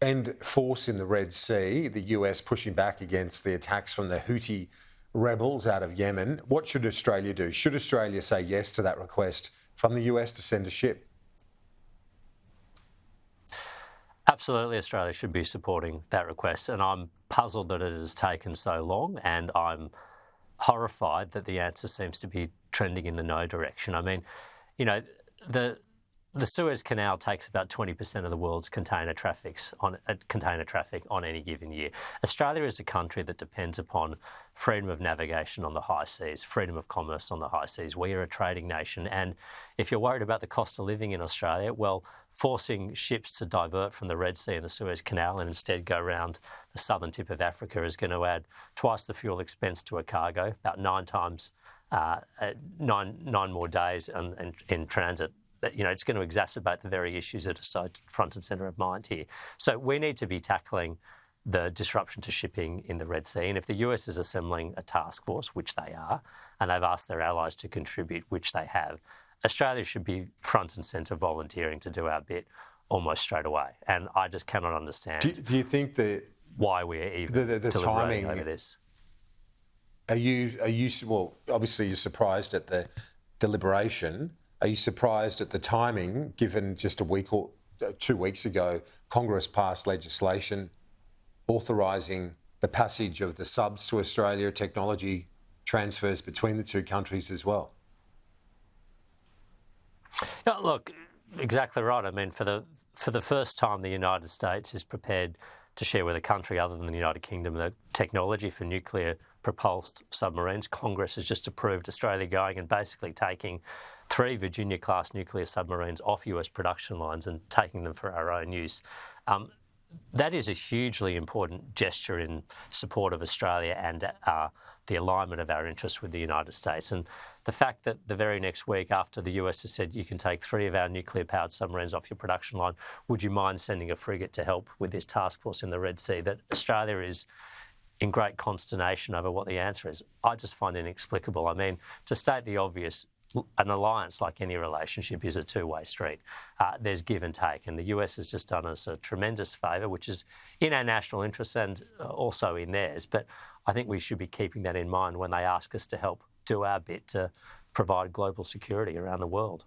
and force in the Red Sea, the US pushing back against the attacks from the Houthi rebels out of Yemen. What should Australia do? Should Australia say yes to that request from the US to send a ship? Absolutely, Australia should be supporting that request, and I'm puzzled that it has taken so long, and I'm horrified that the answer seems to be trending in the no direction. I mean, you know, the Suez Canal takes about 20% of the world's container traffic on any given year. Australia is a country that depends upon freedom of navigation on the high seas, freedom of commerce on the high seas. We are a trading nation, and if you're worried about the cost of living in Australia, well, forcing ships to divert from the Red Sea and the Suez Canal and instead go around the southern tip of Africa is going to add twice the fuel expense to a cargo, about nine more days in transit. You know, it's going to exacerbate the very issues that are so front and centre of mind here. So we need to be tackling the disruption to shipping in the Red Sea. And if the US is assembling a task force, which they are, and they've asked their allies to contribute, which they have, Australia should be front and centre volunteering to do our bit almost straight away. And I just cannot understand do you think that why we're even the deliberating timing over this. Are you well, obviously you're surprised at the deliberation. Are you surprised at the timing, given just a week or 2 weeks ago, Congress passed legislation authorising the passage of the subs to Australia, technology transfers between the two countries as well? Yeah, look, exactly right. I mean, for the first time, the United States is prepared to share with a country other than the United Kingdom the technology for nuclear propulsed submarines. Congress has just approved Australia going and basically taking 3 Virginia-class nuclear submarines off US production lines and taking them for our own use. That is a hugely important gesture in support of Australia and the alignment of our interests with the United States. And the fact that the very next week after the US has said you can take 3 of our nuclear-powered submarines off your production line, would you mind sending a frigate to help with this task force in the Red Sea, that Australia is in great consternation over what the answer is, I just find inexplicable. I mean, to state the obvious, an alliance, like any relationship, is a two-way street. There's give and take, and the US has just done us a tremendous favour, which is in our national interest and also in theirs. But I think we should be keeping that in mind when they ask us to help do our bit to provide global security around the world.